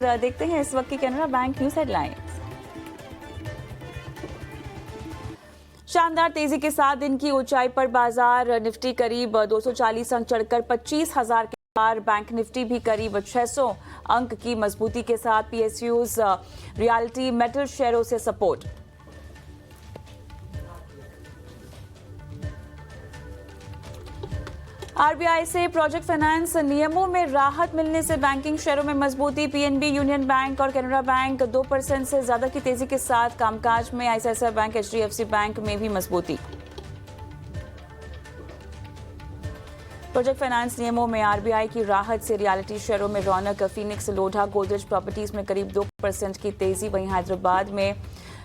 देखते हैं इस वक्त की कैनरा बैंक न्यूज हेडलाइंस। शानदार तेजी के साथ दिन की ऊंचाई पर बाजार। निफ्टी करीब 240 अंक चढ़कर 25,000 के पार। बैंक निफ्टी भी करीब 600 अंक की मजबूती के साथ। पीएसयूज रियल्टी मेटल शेयरों से सपोर्ट। आरबीआई से प्रोजेक्ट फाइनेंस नियमों में राहत मिलने से बैंकिंग शेयरों में मजबूती। पीएनबी, यूनियन बैंक और कैनरा बैंक 2% से ज्यादा की तेजी के साथ कामकाज में। आईसीआईसीआई बैंक, एचडीएफसी बैंक में भी मजबूती। प्रोजेक्ट फाइनेंस नियमों में आरबीआई की राहत से रियल्टी शेयरों में रौनक। फीनिक्स, लोढ़ा, गोदरेज प्रॉपर्टीज में करीब 2% की तेजी। वहीं हैदराबाद में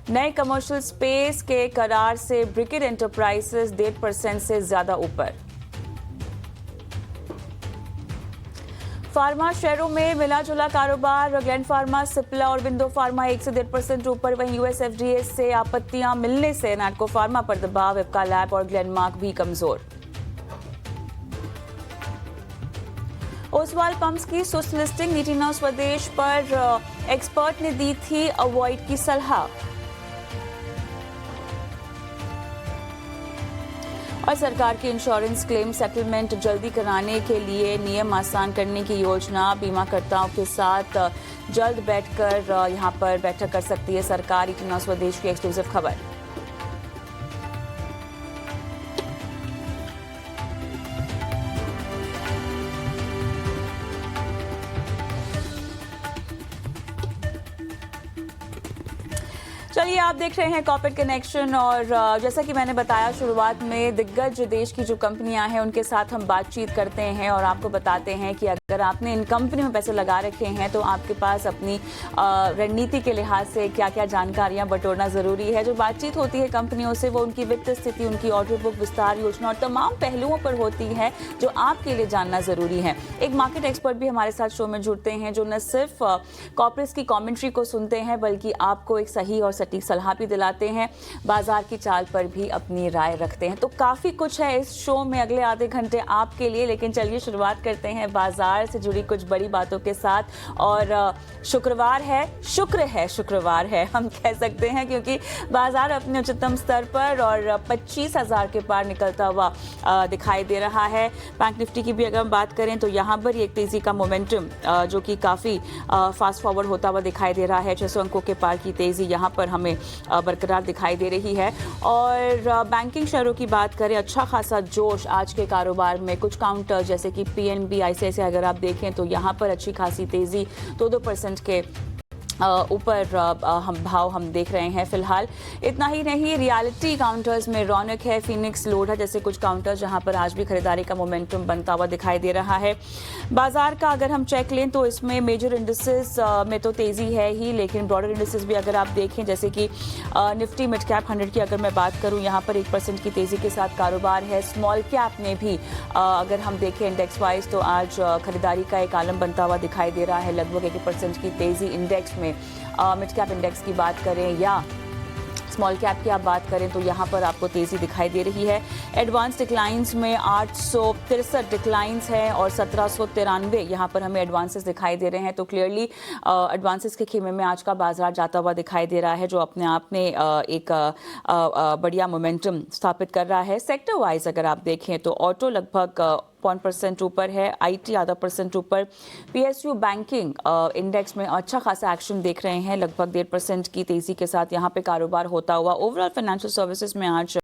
नए कमर्शियल स्पेस के करार से ब्रिकेट एंटरप्राइजेस 1.5% से ज्यादा ऊपर। फार्मा शेयरों में मिला जुला कारोबार। ग्लेन फार्मा, सिप्ला और विंडो फार्मा 1 से 1.5% ऊपर। वहीं यूएस एफडीए से आपत्तियां मिलने से नैटको फार्मा पर दबाव। इप्का लैब और ग्लेनमार्क भी कमजोर। ओसवाल पंप्स की सुस्त लिस्टिंग। नीति 9 स्वदेश पर एक्सपर्ट ने दी थी अवॉइड की सलाह। और सरकार की इंश्योरेंस क्लेम सेटलमेंट जल्दी कराने के लिए नियम आसान करने की योजना। बीमाकर्ताओं के साथ जल्द बैठकर यहां पर बैठक कर सकती है सरकार। नीति स्वदेश की एक्सक्लूसिव खबर। चलिए, आप देख रहे हैं कॉर्पोरेट कनेक्शन और जैसा कि मैंने बताया शुरुआत में, दिग्गज देश की जो कंपनियां हैं उनके साथ हम बातचीत करते हैं और आपको बताते हैं कि अगर आपने इन कंपनी में पैसे लगा रखे हैं तो आपके पास अपनी रणनीति के लिहाज से क्या क्या जानकारियां बटोरना जरूरी है। जो बातचीत होती है कंपनियों से वो उनकी वित्तीय स्थिति, उनकी ऑर्डर बुक, विस्तार योजना और तमाम पहलुओं पर होती है जो आपके लिए जानना जरूरी है। एक मार्केट एक्सपर्ट भी हमारे साथ शो में जुड़ते हैं जो न सिर्फ कॉर्पोरेट्स की कमेंट्री को सुनते हैं बल्कि आपको एक सही और सटीक सलाह भी दिलाते हैं, बाजार की चाल पर भी अपनी राय रखते हैं। तो काफी कुछ है इस शो में अगले आधे घंटे आपके लिए, लेकिन चलिए शुरुआत करते हैं बाजार से जुड़ी कुछ बड़ी बातों के साथ। और शुक्रवार है हम कह सकते हैं, क्योंकि बाजार अपने उच्चतम स्तर पर और 25,000 के पार निकलता हुआ दिखाई दे रहा है। बैंक निफ्टी की भी अगर हम बात करें तो यहाँ पर एक तेजी का मोमेंटम जो कि काफी फास्ट फॉरवर्ड होता हुआ दिखाई दे रहा है। 600 अंकों के पार की तेजी यहाँ पर हमें बरकरार दिखाई दे रही है। और बैंकिंग शेयरों की बात करें, अच्छा खासा जोश आज के कारोबार में। कुछ काउंटर जैसे कि पीएनबी, आईसीआईसीआई अगर आप देखें तो यहाँ पर अच्छी खासी तेजी 2% के ऊपर हम भाव हम देख रहे हैं फिलहाल। इतना ही नहीं, रियलिटी काउंटर्स में रौनक है। फीनिक्स, लोढ़ा जैसे कुछ काउंटर्स जहां पर आज भी खरीदारी का मोमेंटम बनता हुआ दिखाई दे रहा है। बाजार का अगर हम चेक लें तो इसमें मेजर इंडिसेस में तो तेजी है ही, लेकिन ब्रॉडर इंडिसेस भी अगर आप देखें जैसे कि निफ्टी मिड कैप 100 की अगर मैं बात करूं, यहाँ पर 1% की तेजी के साथ कारोबार है। स्मॉल कैप में भी अगर हम देखें इंडेक्स वाइज तो आज खरीदारी का एक आलम बनता हुआ दिखाई दे रहा है। लगभग 1% की तेजी इंडेक्स में। मिड कैप इंडेक्स की बात करें या स्मॉल कैप की आप बात करें तो यहाँ पर आपको तेजी दिखाई दे रही है। एडवांस डिक्लाइंस में 863 डिक्लाइंस हैं और 1793 यहाँ पर हमें एडवांसेस दिखाई दे रहे हैं। तो क्लियरली एडवांसेस के खेमे में आज का बाजार जाता हुआ दिखाई दे रहा है, जो अपने आप में एक बढ़िया मोमेंटम स्थापित कर रहा है। सेक्टर वाइज अगर आप देखें तो ऑटो लगभग 0.1% ऊपर है, आईटी आधा % ऊपर। पीएसयू बैंकिंग इंडेक्स में अच्छा खासा एक्शन देख रहे हैं, लगभग 1.5% की तेजी के साथ यहाँ पे कारोबार होता हुआ। ओवरऑल फाइनेंशियल सर्विसेज में आज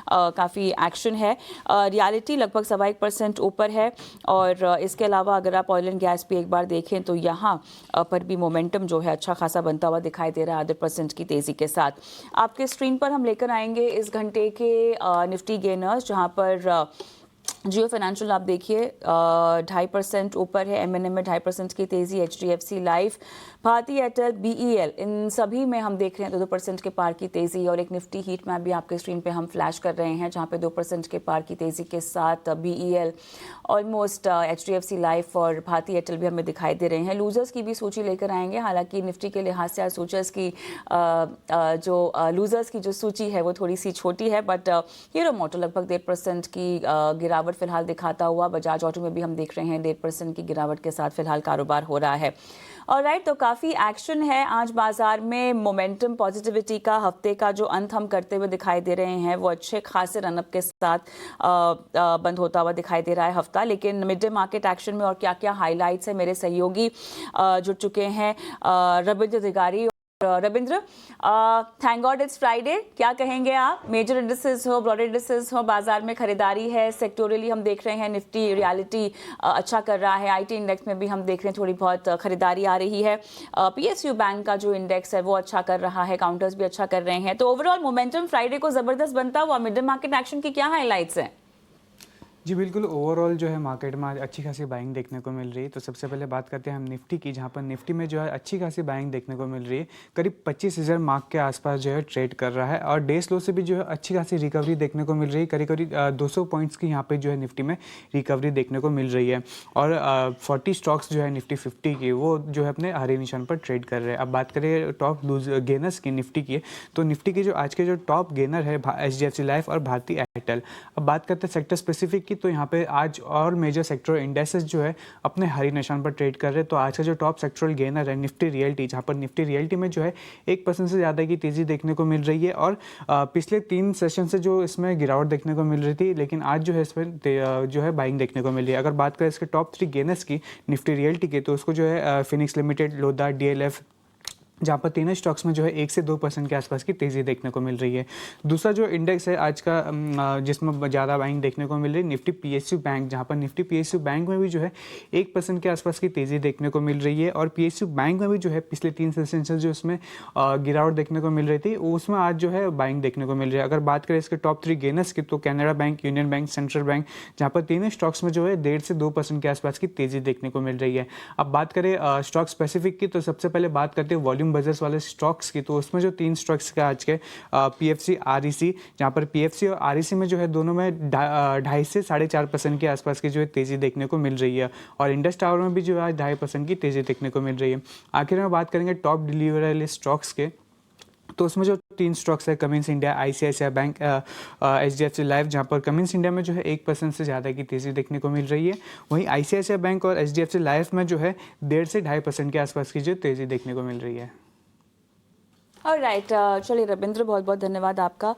काफ़ी एक्शन है। रियलिटी लगभग 1.25% ऊपर है। और इसके अलावा अगर आप ऑयल एंड गैस भी एक बार देखें तो यहाँ पर भी मोमेंटम जो है अच्छा खासा बनता हुआ दिखाई दे रहा है 0.5% की तेजी के साथ। आपके स्क्रीन पर हम लेकर आएंगे इस घंटे के निफ्टी गेनर्स, जहाँ पर जियो फाइनेंशियल आप देखिए 2.5% ऊपर है। एमएनएम में 2.5% की तेजी। HDFC life, Bharti Airtel, BEL इन सभी में हम देख रहे हैं 2% के पार की तेजी। और एक निफ्टी हीट मैप भी आपके स्क्रीन पे हम फ्लैश कर रहे हैं, जहां पे 2% के पार की तेजी के साथ बीईएल, ऑलमोस्ट एचडीएफसी लाइफ और भारती एयरटेल भी हमें दिखाई दे रहे हैं। लूजर्स की भी सूची लेकर आएंगे, हालांकि निफ्टी के लिहाज से सूचर्स की जो लूजर्स की जो सूची है वो थोड़ी सी छोटी है, बट हीरो मोटो लगभग 1.5% की गिरावट गिरावट फिलहाल दिखाता हुआ। बजाज ऑटो में भी हम देख रहे हैं 1.5% की गिरावट के साथ फिलहाल कारोबार हो रहा है। ऑलराइट, तो काफ़ी एक्शन है आज बाजार में। मोमेंटम पॉजिटिविटी का हफ्ते का जो अंत हम करते हुए दिखाई दे रहे हैं वो अच्छे खासे रनअप के साथ बंद होता हुआ दिखाई दे रहा है हफ्ता। लेकिन मिड डे मार्केट एक्शन में और क्या क्या हाइलाइट्स है, मेरे सहयोगी जुड़ चुके हैं, Ravindra Tiwari. Ravindra, thank God it's Friday, क्या कहेंगे आप? मेजर इंडिसेस हो, ब्रॉड इंडिसेस हो, बाजार में खरीदारी है। सेक्टोरली हम देख रहे हैं निफ्टी रियलिटी अच्छा कर रहा है। आईटी इंडेक्स में भी हम देख रहे हैं थोड़ी बहुत खरीदारी आ रही है। पीएसयू बैंक का जो इंडेक्स है वो अच्छा कर रहा है, काउंटर्स भी अच्छा कर रहे हैं। तो ओवरऑल मोमेंटम फ्राइडे को जबरदस्त बनता हुआ मिड मार्केट एक्शन की क्या हाईलाइट्स हैं? जी बिल्कुल, ओवरऑल जो है मार्केट में आज अच्छी खासी बाइंग देखने को मिल रही है। तो सबसे पहले बात करते हैं हम निफ्टी की, जहां पर निफ्टी में जो है अच्छी खासी बाइंग देखने को मिल रही है। करीब 25,000 मार्क के आसपास जो है ट्रेड कर रहा है और डे स्लो से भी जो है अच्छी खासी रिकवरी देखने को मिल रही है। करीब करीब 200 पॉइंट्स की यहाँ पे जो है निफ्टी में रिकवरी देखने को मिल रही है। और 40 स्टॉक्स जो है निफ्टी 50 की, वो जो है अपने हरे निशान पर ट्रेड कर रहे हैं। अब बात करें टॉप गेनर्स की निफ्टी की, तो निफ्टी के जो आज के जो टॉप गेनर है HDFC लाइफ और भारती एयरटेल। अब बात करते हैं सेक्टर स्पेसिफिक की, तो यहाँ पे आज और मेजर सेक्टर इंडेक्सेस जो है अपने हरी निशान पर ट्रेड कर रहे हैं। तो आज का जो टॉप सेक्टरल गेनर है निफ्टी रियल्टी, जहाँ पर निफ्टी रियल्टी में जो है 1% से ज़्यादा की तेज़ी देखने को मिल रही है। और पिछले 3 सेशन से जो इसमें गिरावट देखने को मिल रही थी, लेकिन आज जो है इसमें जो है बाइंग देखने को मिल रही है। अगर बात करें इसके टॉप 3 गेनर्स की निफ्टी रियल्टी के, तो उसको जो है फिनिक्स लिमिटेड, लोधा, DLF, जहाँ पर तीनों स्टॉक्स में जो है 1 से 2% के आसपास की तेज़ी देखने को मिल रही है। दूसरा जो इंडेक्स है आज का जिसमें ज़्यादा बाइंग देखने को मिल रही है, निफ्टी PSU बैंक, जहाँ पर निफ्टी PSU बैंक में भी जो है 1% के आसपास की तेज़ी देखने को मिल रही है। और PSU बैंक में भी जो है पिछले 3 सेशन से जो इसमें गिरावट देखने को मिल रही थी, उसमें आज जो है बाइंग देखने को मिल रही है। अगर बात करें इसके टॉप 3 गेनर्स की, तो Canara bank, union bank, central bank, जहाँ पर तीनों स्टॉक्स में जो है 1.5 से 2% के आसपास की तेज़ी देखने को मिल रही है। अब बात करें स्टॉक स्पेसिफिक की, तो सबसे पहले बात करते हैं वॉल्यूम बजर्स वाले स्टॉक्स की। तो उसमें जो 3 स्टॉक्स के आज के PFC, REC, जहाँ पर PFC और REC में जो है दोनों में 2.5 से 4.5% के आसपास की जो है तेज़ी देखने को मिल रही है। और इंडस टावर में भी जो है 2.5% की तेज़ी देखने को मिल रही है। आखिर में बात करेंगे टॉप डिलीवरी स्टॉक्स के, तो उसमें जो 3 स्टॉक्स है Cummins India, ICICI bank, HDFC life, जहाँ पर कमिंस इंडिया में जो है 1% से ज़्यादा की तेज़ी देखने को मिल रही है। वहीं ICICI बैंक और HDFC लाइफ में जो है 1.5 से 2.5% के आसपास की जो तेज़ी देखने को मिल रही है। ऑलराइट, चलिए रविंद्र, बहुत बहुत धन्यवाद आपका।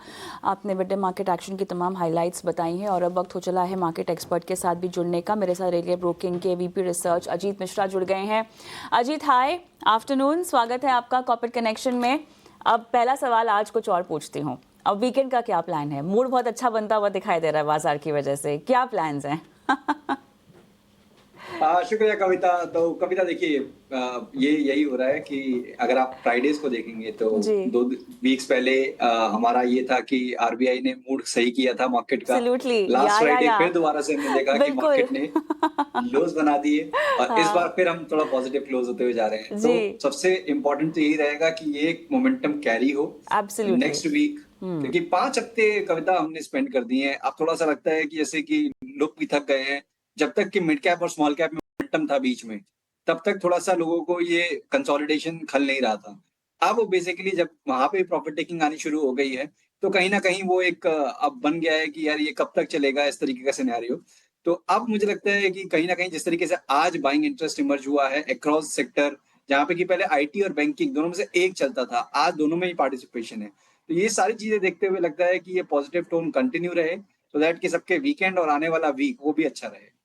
आपने मिड डे मार्केट एक्शन की तमाम हाइलाइट्स बताई हैं और अब वक्त हो चला है मार्केट एक्सपर्ट के साथ भी जुड़ने का। मेरे साथ रेलिया ब्रोकिंग के VP रिसर्च अजीत मिश्रा जुड़ गए हैं। अजीत, हाय, आफ्टरनून, स्वागत है आपका कॉर्पोरेट कनेक्शन में। अब पहला सवाल आज कुछ और पूछती हूँ, अब वीकेंड का क्या प्लान है? मूड बहुत अच्छा बनता हुआ दिखाई दे रहा है बाजार की वजह से, क्या प्लान्स हैं? शुक्रिया कविता। तो कविता देखिए, ये यही हो रहा है कि अगर आप फ्राइडेज को देखेंगे तो जी। 2 वीक्स पहले हमारा ये था कि RBI ने मूड सही किया था मार्केट का। Absolutely, लास्ट फ्राइडे या फिर दोबारा से हमने देखा कि बिल्कुल। मार्केट ने लोज बना दिए और इस बार फिर हम थोड़ा पॉजिटिव क्लोज होते हुए जा रहे हैं। जी। तो सबसे इम्पोर्टेंट तो यही रहेगा कि ये एक मोमेंटम कैरी हो Absolutely. नेक्स्ट वीक, क्योंकि 5 हफ्ते कविता हमने स्पेंड कर दिए हैं। अब थोड़ा सा लगता है कि जैसे कि लोग भी थक गए हैं। जब तक कि मिड कैप और स्मॉल कैप में मोमेंटम था बीच में, तब तक थोड़ा सा लोगों को ये कंसोलिडेशन खल नहीं रहा था। अब वो बेसिकली जब वहां पे प्रॉफिट टेकिंग आनी शुरू हो गई है, तो कहीं ना कहीं वो एक अब बन गया है कि यार ये कब तक चलेगा इस तरीके का सिनेरियो। तो अब मुझे लगता है कि कहीं ना कहीं जिस तरीके से आज बाइंग इंटरेस्ट इमर्ज हुआ है अक्रॉस सेक्टर, जहाँ पे कि पहले IT और बैंकिंग दोनों में से एक चलता था, आज दोनों में ही पार्टिसिपेशन है। तो ये सारी चीजें देखते हुए लगता है कि ये पॉजिटिव टोन कंटिन्यू रहे, सो दैट कि सबके वीकेंड और आने वाला वीक वो भी अच्छा रहे।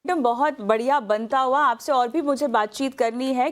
एकदम बहुत बढ़िया बनता हुआ। आपसे और भी मुझे बातचीत करनी है।